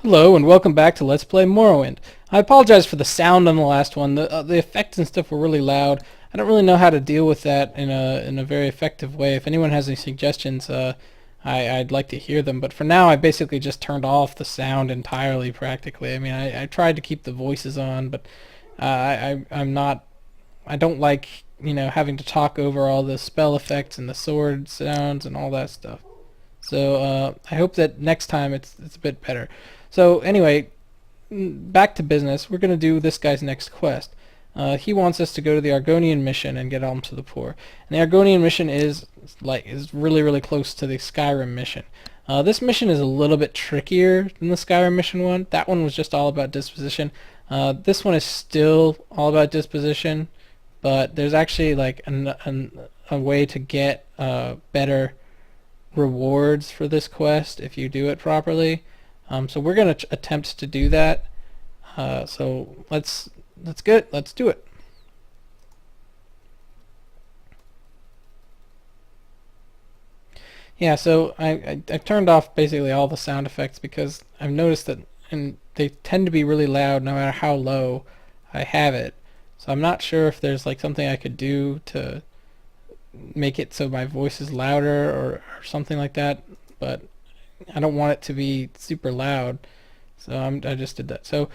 Hello and welcome back to Let's Play Morrowind. I apologize for the sound on the last one. The effects and stuff were really loud. I don't really know how to deal with that in a very effective way. If anyone has any suggestions, I'd like to hear them. But for now, I basically just turned off the sound entirely, practically. I mean, I tried to keep the voices on, but I'm not. I don't like having to talk over all the spell effects and the sword sounds and all that stuff. So I hope that next time it's a bit better. So anyway, back to business. We're gonna do this guy's next quest. He wants us to go to the Argonian mission and get Alms to the poor. And the Argonian mission is really close to the Skyrim mission. This mission is a little bit trickier than the Skyrim mission one. That one was just all about disposition. This one is still all about disposition, but there's actually like a way to get better rewards for this quest if you do it properly. So we're going to attempt to do that. So let's do it. Yeah, so I've turned off basically all the sound effects because I've noticed that and they tend to be really loud no matter how low I have it. So I'm not sure if there's like something I could do to make it so my voice is louder or something like that, but I don't want it to be super loud, so I just did that. So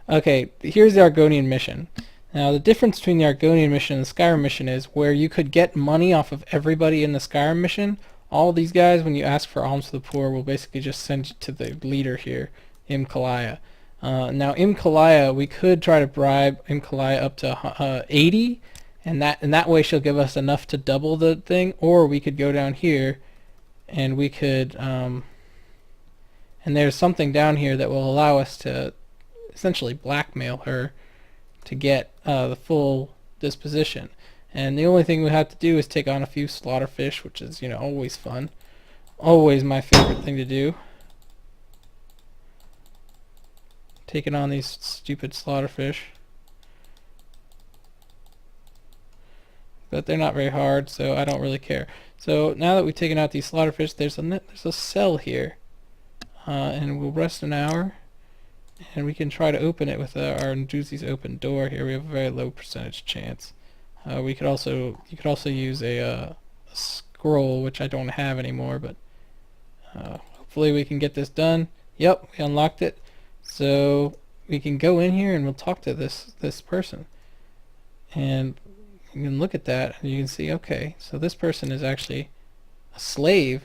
okay, here's the Argonian mission. Now the difference between the Argonian mission and the Skyrim mission is where you could get money off of everybody in the Skyrim mission. All these guys, when you ask for alms to the poor, will basically just send you to the leader here, Imkalaya. Now Imkalaya, we could try to bribe Imkalaya up to 80, and that way she'll give us enough to double the thing, or we could go down here and we could and there's something down here that will allow us to essentially blackmail her to get the full disposition. And the only thing we have to do is take on a few slaughterfish, which is always fun, always my favorite thing to do, taking on these stupid slaughterfish. But they're not very hard, so I don't really care. So now that we've taken out these slaughterfish, there's a cell here, and we'll rest an hour, and we can try to open it with our Nduzi's open door here. We have a very low percentage chance. You could also use a scroll, which I don't have anymore, but hopefully we can get this done. Yep, we unlocked it, so we can go in here and we'll talk to this person, and you can look at that and you can see, okay, so this person is actually a slave.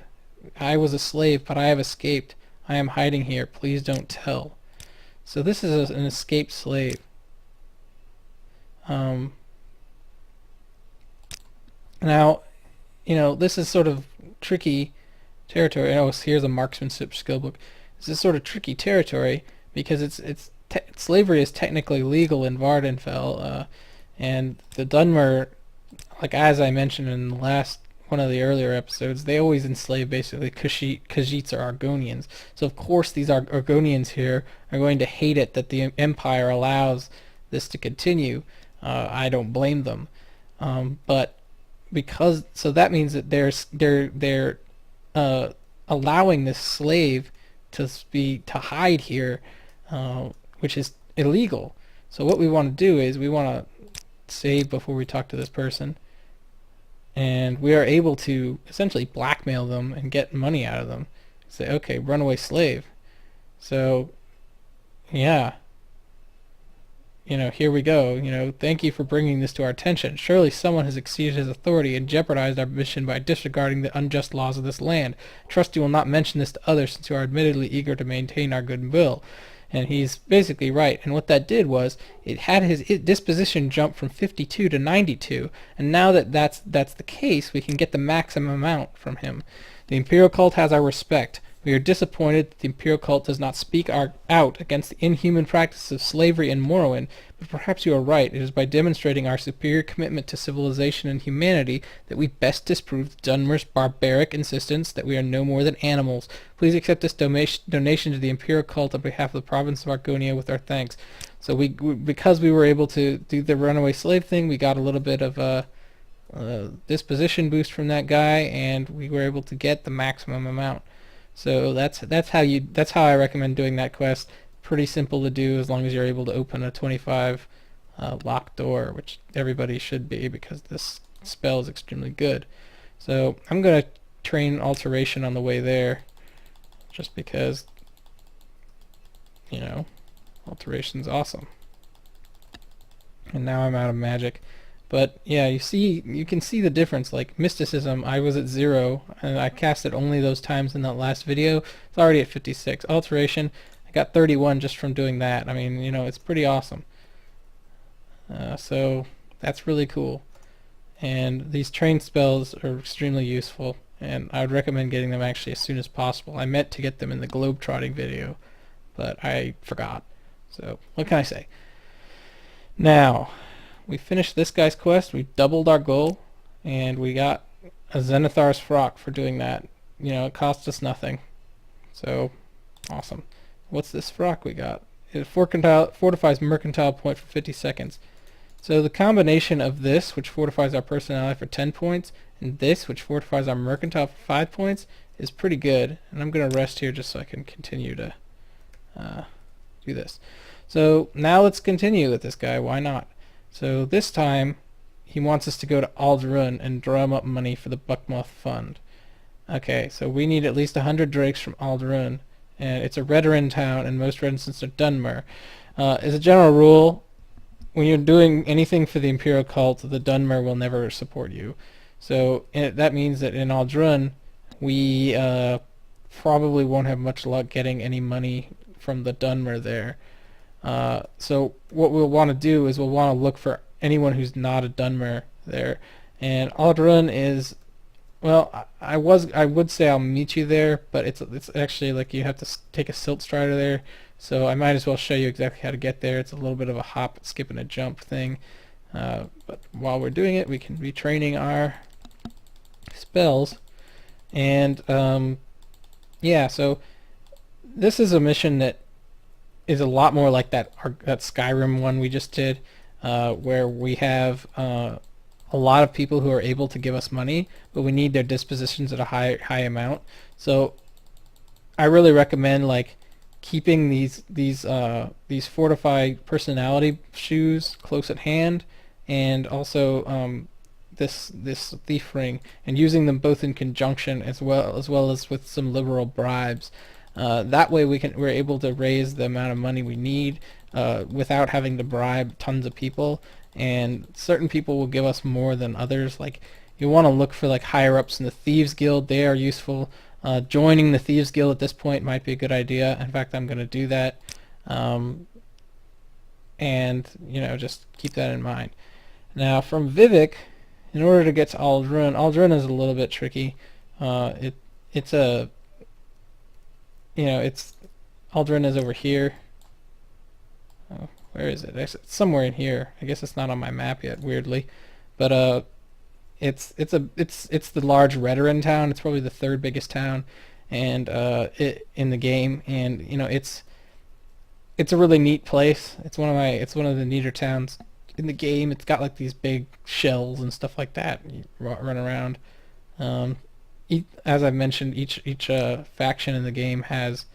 I was a slave, but I have escaped. I am hiding here. Please don't tell. So this is an escaped slave. Now, this is sort of tricky territory. Oh, here's a marksmanship skill book. This is sort of tricky territory because slavery is technically legal in Vardenfell, and the Dunmer, like as I mentioned in the last one of the earlier episodes, they always enslave basically Khajiits or Argonians. So of course these Argonians here are going to hate it that the Empire allows this to continue. I don't blame them, but so that means that they're allowing this slave to hide here, which is illegal. So what we want to do is we want to save before we talk to this person, and we are able to essentially blackmail them and get money out of them. Say, okay, runaway slave. So yeah, here we go. Thank you for bringing this to our attention. Surely someone has exceeded his authority and jeopardized our mission by disregarding the unjust laws of this land. Trust you will not mention this to others, since you are admittedly eager to maintain our goodwill. And he's basically right. And what that did was it had his disposition jump from 52 to 92. And now that that's the case, we can get the maximum amount from him. The Imperial Cult has our respect. We are disappointed that the Imperial Cult does not speak out against the inhuman practices of slavery in Morrowind, but perhaps you are right. It is by demonstrating our superior commitment to civilization and humanity that we best disprove the Dunmer's barbaric insistence that we are no more than animals. Please accept this donation to the Imperial Cult on behalf of the province of Argonia with our thanks. So because we were able to do the runaway slave thing, we got a little bit of a disposition boost from that guy, and we were able to get the maximum amount. So that's how I recommend doing that quest. Pretty simple to do as long as you're able to open a 25 locked door, which everybody should be because this spell is extremely good. So I'm gonna train alteration on the way there, just because alteration's awesome. And now I'm out of magic. But yeah, you can see the difference. Like mysticism, I was at 0, and I cast it only those times in that last video. It's already at 56. Alteration, I got 31 just from doing that. I mean, it's pretty awesome. So that's really cool. And these train spells are extremely useful, and I would recommend getting them actually as soon as possible. I meant to get them in the globetrotting video, but I forgot. So what can I say? Now, we finished this guy's quest, we doubled our goal, and we got a Zenithar's Frock for doing that. It cost us nothing. So, awesome. What's this frock we got? It fortifies mercantile point for 50 seconds. So the combination of this, which fortifies our personality for 10 points, and this, which fortifies our mercantile for 5 points, is pretty good. And I'm going to rest here just so I can continue to do this. So now let's continue with this guy. Why not? So this time, he wants us to go to Alderun and drum up money for the Buckmoth Fund. Okay, so we need at least 100 drakes from Alderun, and it's a Redoran town, and most residents are Dunmer. As a general rule, when you're doing anything for the Imperial Cult, the Dunmer will never support you. So that means that in Alderun, we probably won't have much luck getting any money from the Dunmer there. So what we'll want to do is we'll want to look for anyone who's not a Dunmer there. And Alderun is, well, I would say I'll meet you there, but it's actually like you have to take a silt strider there. So I might as well show you exactly how to get there. It's a little bit of a hop, skip, and a jump thing. But while we're doing it, we can be training our spells. And yeah, so this is a mission that is a lot more like that Skyrim one we just did, where we have a lot of people who are able to give us money, but we need their dispositions at a high amount. So I really recommend like keeping these fortified personality shoes close at hand, and also this thief ring, and using them both in conjunction as well as with some liberal bribes. That way we're able to raise the amount of money we need without having to bribe tons of people, and certain people will give us more than others. Like you want to look for like higher ups in the Thieves Guild. They are useful. Joining the Thieves Guild at this point might be a good idea. In fact, I'm going to do that, and just keep that in mind. Now from Vivek, in order to get to Alderun is a little bit tricky. Alderun is over here. Oh, where is it? It's somewhere in here. I guess it's not on my map yet, weirdly. But it's the large Redoran town. It's probably the third biggest town, and in the game. And it's a really neat place. It's one of the neater towns in the game. It's got like these big shells and stuff like that. You run around. As I mentioned, each faction in the game has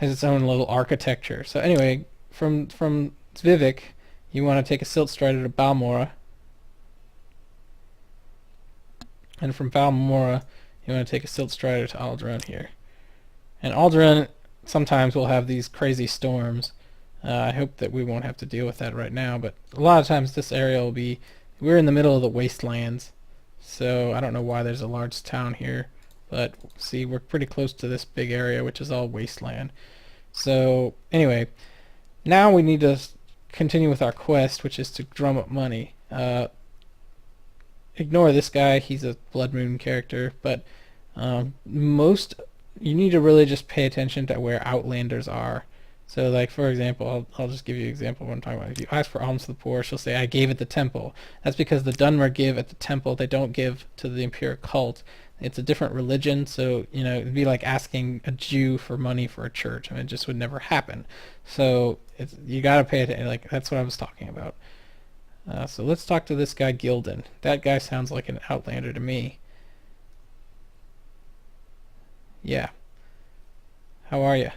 its own little architecture. So anyway, from Vivek, you want to take a silt strider to Balmora, and from Balmora, you want to take a silt strider to Alderun here. And Alderun sometimes will have these crazy storms. I hope that we won't have to deal with that right now, but a lot of times this area will be. We're in the middle of the wastelands. So I don't know why there's a large town here, but see, we're pretty close to this big area, which is all wasteland. So anyway, now we need to continue with our quest, which is to drum up money. Ignore this guy, he's a Blood Moon character, but you need to really just pay attention to where Outlanders are. So like, for example, I'll just give you an example of what I'm talking about. If you ask for alms to the poor, she'll say, I gave at the temple. That's because the Dunmer give at the temple. They don't give to the Imperial Cult. It's a different religion, so it'd be like asking a Jew for money for a church. I mean, it just would never happen. So you gotta pay attention. Like, that's what I was talking about. So let's talk to this guy Gildan. That guy sounds like an Outlander to me. Yeah. How are you?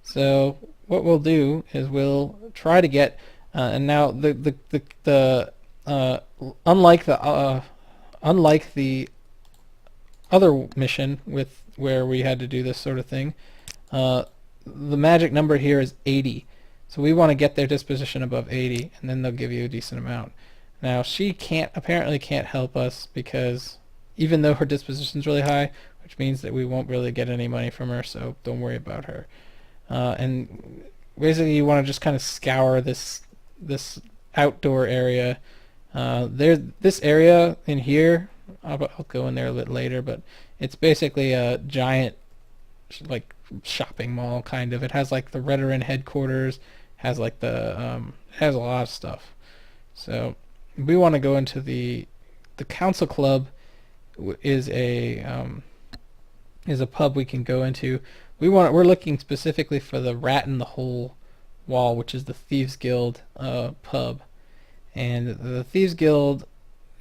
So what we'll do is we'll try to get, and now the uh, unlike the other mission with where we had to do this sort of thing, uh, the magic number here is 80. So we want to get their disposition above 80, and then they'll give you a decent amount. Now she apparently can't help us because even though her disposition's really high, which means that we won't really get any money from her, so don't worry about her. And basically you want to just kind of scour this outdoor area. This area in here, I'll go in there a bit later, but it's basically a giant like shopping mall kind of. It has like the Redoran headquarters, has like it has a lot of stuff. So we want to go into the council club is a pub we can go into. We're looking specifically for the Rat in the Hole wall, which is the Thieves Guild pub, and the Thieves Guild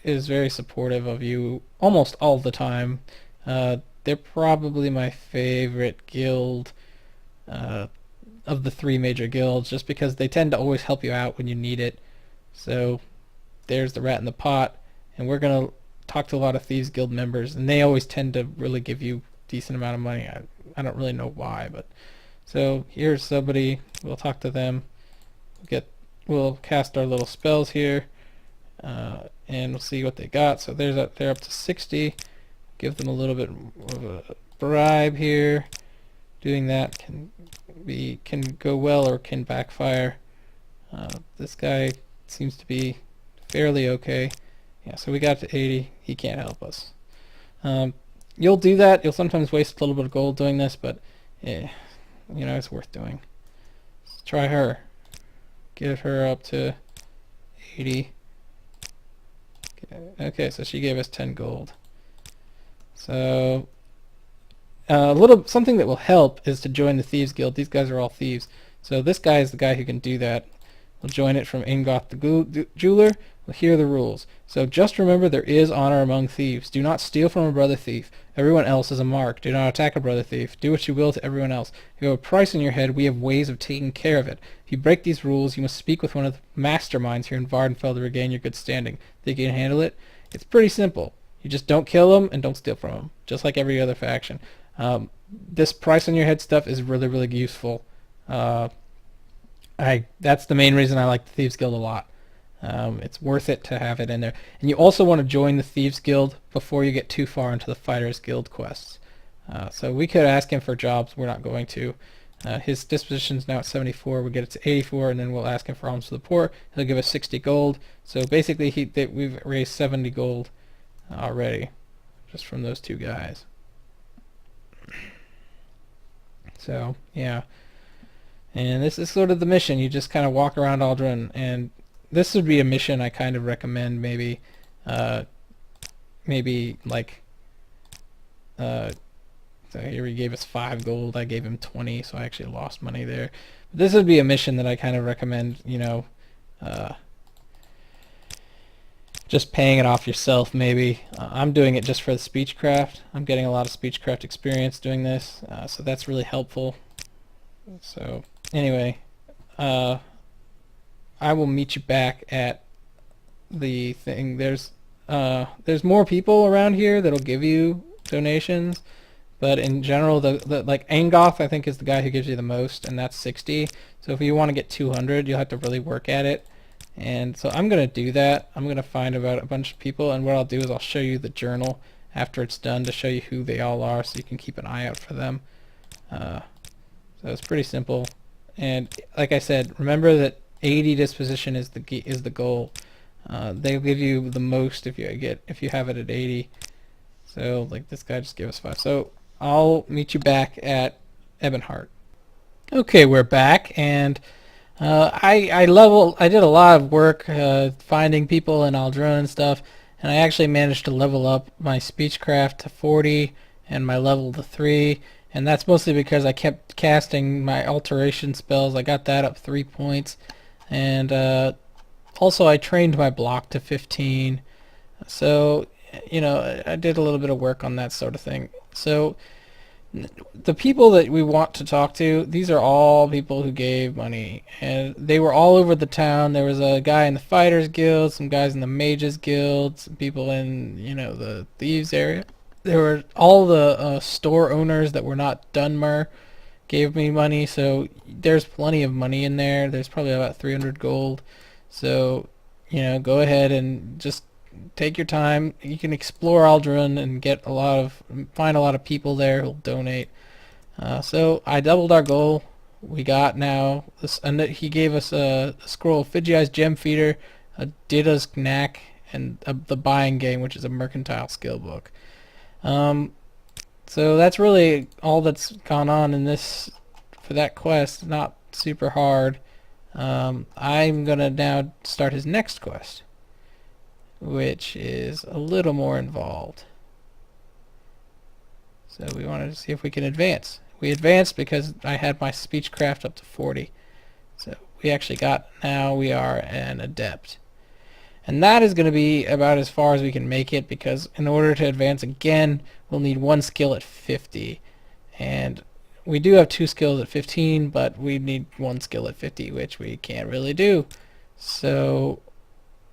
is very supportive of you almost all the time. They're probably my favorite guild of the three major guilds, just because they tend to always help you out when you need it. So there's the Rat in the Pot, and we're gonna talk to a lot of Thieves Guild members, and they always tend to really give you decent amount of money. I don't really know why, but so here's somebody. We'll talk to them. We'll cast our little spells here, and we'll see what they got. So they're up to 60. Give them a little bit of a bribe here. Doing that can go well or can backfire. This guy seems to be fairly okay. Yeah, so we got to 80. He can't help us. You'll do that. You'll sometimes waste a little bit of gold doing this, but it's worth doing. Let's try her. Get her up to 80. Okay, so she gave us 10 gold. So something that will help is to join the Thieves Guild. These guys are all thieves. So this guy is the guy who can do that. We'll join it from Ingoth the Jeweler. We'll hear the rules. So just remember, there is honor among thieves. Do not steal from a brother thief. Everyone else is a mark. Do not attack a brother thief. Do what you will to everyone else. If you have a price on your head, we have ways of taking care of it. If you break these rules, you must speak with one of the masterminds here in Vardenfell to regain your good standing. Think you can handle it? It's pretty simple. You just don't kill them and don't steal from them, just like every other faction. This price on your head stuff is really, really useful. That's the main reason I like the Thieves Guild a lot. It's worth it to have it in there. And you also want to join the Thieves Guild before you get too far into the Fighters Guild quests. So we could ask him for jobs. We're not going to. His disposition's now at 74. We get it to 84, and then we'll ask him for alms for the poor. He'll give us 60 gold. So basically, we've raised 70 gold already, just from those two guys. So yeah, and this is sort of the mission. You just kind of walk around Aldrin, and this would be a mission I kind of recommend. Maybe like so here he gave us 5 gold. I gave him 20, so I actually lost money there. But this would be a mission that I kind of recommend. Just paying it off yourself, maybe. I'm doing it just for the speechcraft. I'm getting a lot of speechcraft experience doing this, so that's really helpful. So anyway, I will meet you back at the thing. There's more people around here that'll give you donations, but in general, like Angoth, I think, is the guy who gives you the most, and that's 60. So if you want to get 200, you'll have to really work at it. And so I'm going to do that. I'm going to find about a bunch of people, and what I'll do is I'll show you the journal after it's done to show you who they all are, so you can keep an eye out for them. So it's pretty simple. And like I said, remember that 80 disposition is the goal. They'll give you the most if you have it at 80. So like this guy just gave us 5. So I'll meet you back at Ebonheart. Okay, we're back, and I did a lot of work finding people in Aldrin and stuff, and I actually managed to level up my speechcraft to 40 and my level to 3, and that's mostly because I kept casting my alteration spells. I got that up 3 points, and also I trained my block to 15. So I did a little bit of work on that sort of thing. So The people that we want to talk to, these are all people who gave money, and they were all over the town. There was a guy in the Fighters Guild, some guys in the Mages Guild, some people in, the Thieves area. There were all the store owners that were not Dunmer gave me money, so there's plenty of money in there. There's probably about 300 gold. So, go ahead and just take your time. You can explore Aldrin and find a lot of people there who'll donate. So I doubled our goal. We got now this, and he gave us a scroll of Fidji's Gem Feeder, a Dida's Knack, and the Buying Game, which is a mercantile skill book. So that's really all that's gone on in this for that quest. Not super hard. I'm gonna now start his next quest, which is a little more involved. So we wanted to see if we can advance. We advanced because I had my speechcraft up to 40. So we actually now we are an adept. And that is going to be about as far as we can make it, because in order to advance again, we'll need one skill at 50. And we do have 2 skills at 15, but we need 1 skill at 50, which we can't really do. So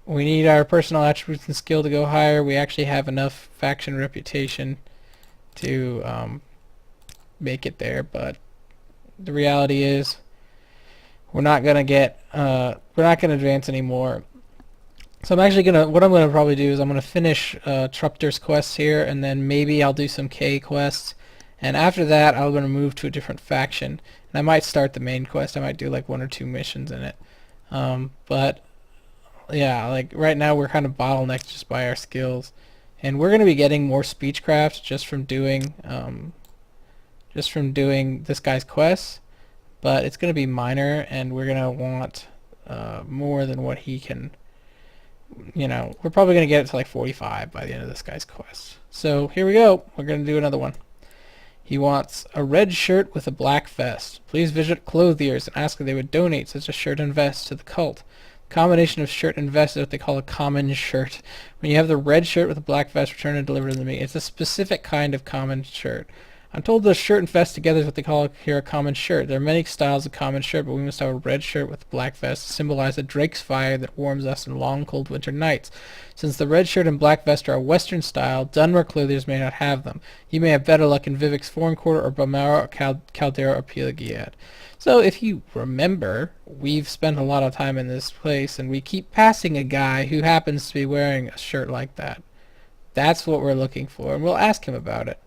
we need our personal attributes and skill to go higher. We actually have enough faction reputation to make it there, but the reality is we're not gonna advance anymore. So what I'm gonna probably do is I'm gonna finish Trupter's quests here, and then maybe I'll do some K quests, and after that I'm gonna move to a different faction, and I might start the main quest. I might do like 1 or 2 missions in it, but yeah, like right now we're kind of bottlenecked just by our skills, and we're gonna be getting more speechcraft just from doing this guy's quests, but it's gonna be minor, and we're gonna want more than what he can. We're probably going to get it to like 45 by the end of this guy's quest. So here we go. We're going to do another one. He wants a red shirt with a black vest. Please visit clothiers and ask if they would donate such a shirt and vest to the cult. Combination of shirt and vest is what they call a common shirt. When you have the red shirt with a black vest, return and deliver them to me. It's a specific kind of common shirt. I'm told the shirt and vest together is what they call here a common shirt. There are many styles of common shirt, but we must have a red shirt with a black vest to symbolize the Drake's fire that warms us in long, cold winter nights. Since the red shirt and black vest are a Western style, Dunmer clothiers may not have them. You may have better luck in Vivek's Foreign Quarter or Bamara or Caldera or Pelagiad. So if you remember, we've spent a lot of time in this place, and we keep passing a guy who happens to be wearing a shirt like that. That's what we're looking for, and we'll ask him about it,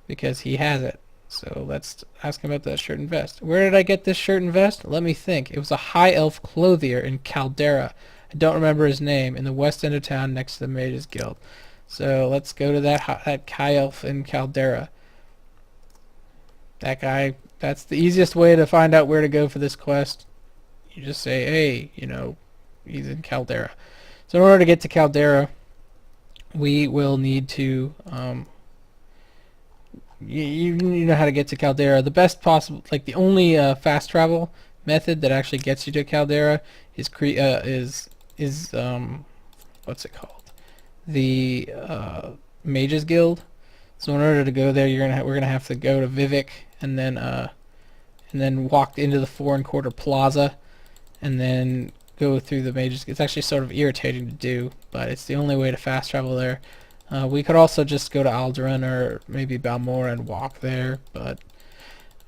because he has it. So let's ask him about that shirt and vest. Where did I get this shirt and vest? Let me think. It was a high elf clothier in Caldera. I don't remember his name. In the west end of town next to the Mages Guild. So let's go to that high elf in Caldera. That guy, that's the easiest way to find out where to go for this quest. You just say, hey, he's in Caldera. So in order to get to Caldera, we will need to you know how to get to Caldera. The best possible, like the only fast travel method that actually gets you to Caldera is what's it called? The Mages Guild. So in order to go there, we're gonna have to go to Vivek, and then walk into the Foreign Quarter Plaza, and then go through the Mages. It's actually sort of irritating to do, but it's the only way to fast travel there. We could also just go to Aldrin or maybe Balmora and walk there, but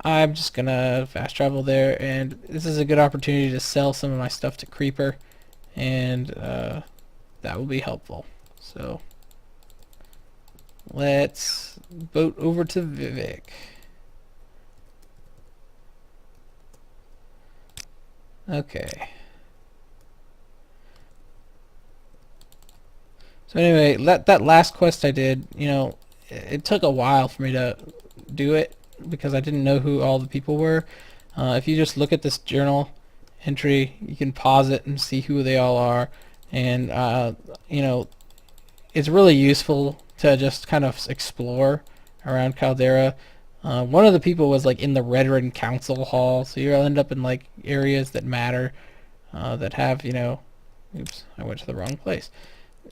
I'm just gonna fast travel there, and this is a good opportunity to sell some of my stuff to Creeper, and that will be helpful. So let's boat over to Vivek. Okay. So anyway, that last quest I did, it took a while for me to do it because I didn't know who all the people were. If you just look at this journal entry, you can pause it and see who they all are, and it's really useful to just kind of explore around Caldera. One of the people was like in the Redrin Council Hall, so you'll end up in like areas that matter, that have oops, I went to the wrong place.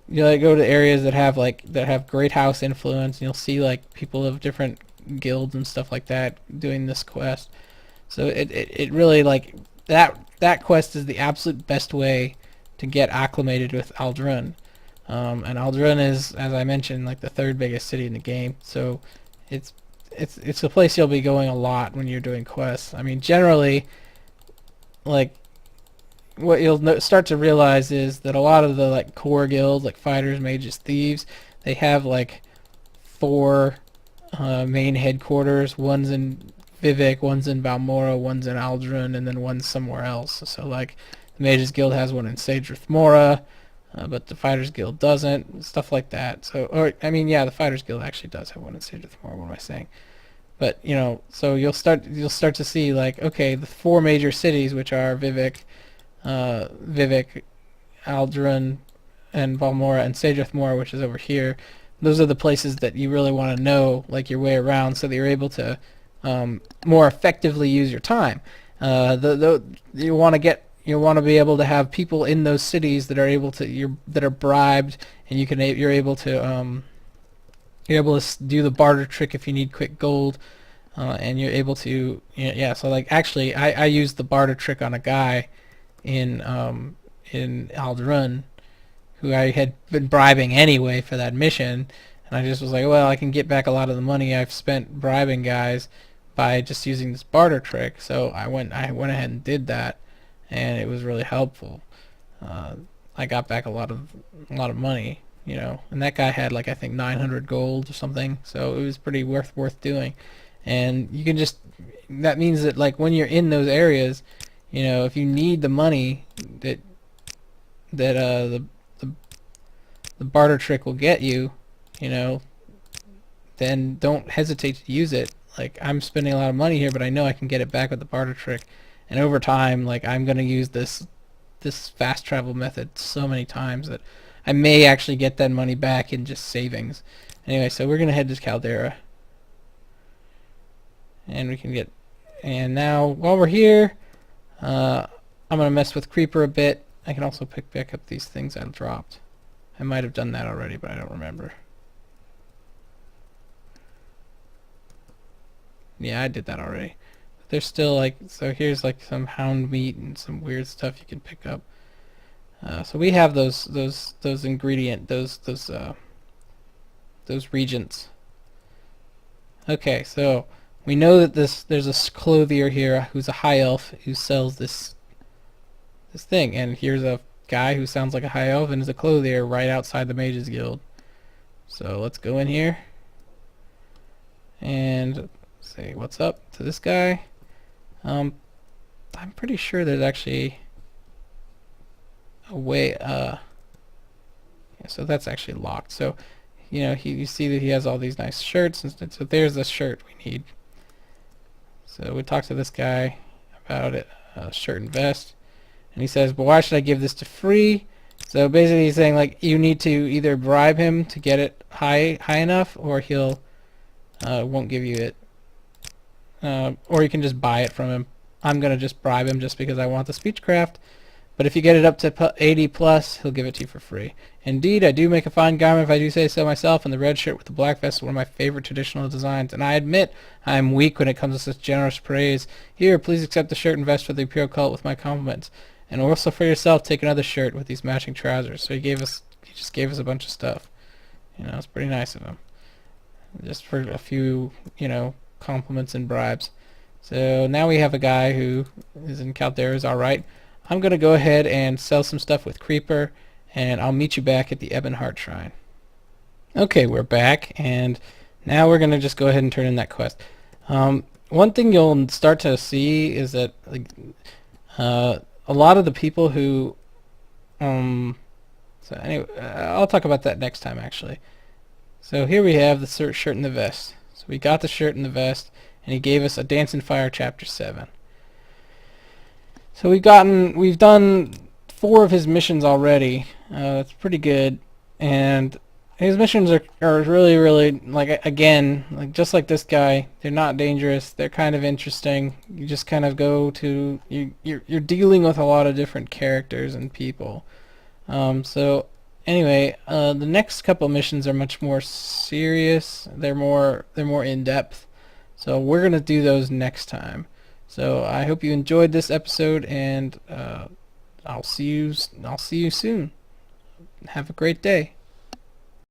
You go to areas that have great house influence, and you'll see like people of different guilds and stuff like that doing this quest. So it really, like, that quest is the absolute best way to get acclimated with Aldrun. And Aldrun is, as I mentioned, like the third biggest city in the game. So it's it's a place you'll be going a lot when you're doing quests. I mean, generally, like, what you'll start to realize is that a lot of the, like, core guilds, like fighters, mages, thieves, they have like 4 main headquarters. One's in Vivek, one's in Balmora, one's in Aldrun, and then one's somewhere else. So, like, the Mages Guild has one in Sadrith Mora, but the Fighters Guild doesn't. Stuff like that. So, or I mean, yeah, the Fighters Guild actually does have one in Sadrith Mora. What am I saying? But, you know, so you'll start to see, like, okay, the 4 major cities, which are Vivek, Aldrun, and Balmora, and Sadrith Mora, which is over here. Those are the places that you really want to know, like, your way around, so that you're able to more effectively use your time. You want to be able to have people in those cities that are able to that are bribed, and you're able to do the barter trick if you need quick gold, and you're able to, yeah. So, like, actually, I used the barter trick on a guy in Aldrun, who I had been bribing anyway for that mission, and I just was like, well, I can get back a lot of the money I've spent bribing guys by just using this barter trick. So I went ahead and did that, and it was really helpful. I got back a lot of money, and that guy had, like, I think 900 gold or something, so it was pretty worth doing. And you can just, that means that, like, when you're in those areas, if you need the money that the barter trick will get you, then don't hesitate to use it. Like, I'm spending a lot of money here, but I know I can get it back with the barter trick. And over time, like, I'm going to use this fast travel method so many times that I may actually get that money back in just savings. Anyway, so we're going to head to Caldera. And we can and now, while we're here, I'm going to mess with Creeper a bit. I can also pick back up these things I dropped. I might have done that already, but I don't remember. Yeah, I did that already. But there's still, like, so here's, like, some hound meat and some weird stuff you can pick up. So we have those regents. Okay, so we know that there's a clothier here who's a high elf who sells this thing, and here's a guy who sounds like a high elf and is a clothier right outside the Mages Guild. So let's go in here and say what's up to this guy. I'm pretty sure there's actually a way. Yeah, so that's actually locked. So you see that he has all these nice shirts, and so there's the shirt we need. So we talk to this guy about it, shirt and vest, and he says, but why should I give this to free? So basically he's saying, like, you need to either bribe him to get it high enough, or he'll won't give you it, or you can just buy it from him. I'm gonna just bribe him just because I want the speechcraft, but if you get it up to 80 plus, he'll give it to you for free. Indeed, I do make a fine garment if I do say so myself, and the red shirt with the black vest is one of my favorite traditional designs, and I admit I am weak when it comes to such generous praise. Here, please accept the shirt and vest for the Imperial Cult with my compliments, and also for yourself, take another shirt with these matching trousers. So he just gave us a bunch of stuff. It's pretty nice of him, just for a few, compliments and bribes. So now we have a guy who is in Caldera, is alright. I'm going to go ahead and sell some stuff with Creeper, and I'll meet you back at the Ebonheart Shrine. Okay, we're back, and now we're going to just go ahead and turn in that quest. One thing you'll start to see is that, like, a lot of the people who... so anyway, I'll talk about that next time, actually. So here we have the shirt and the vest. So we got the shirt and the vest, and he gave us a Dance and Fire Chapter 7. So we've done 4 of his missions already. That's pretty good, and his missions are really, really, like, again, like, just like this guy, they're not dangerous. They're kind of interesting. You just kind of go to you're dealing with a lot of different characters and people. So anyway, the next couple missions are much more serious. They're more in depth. So we're gonna do those next time. So I hope you enjoyed this episode, and I'll see you soon. Have a great day.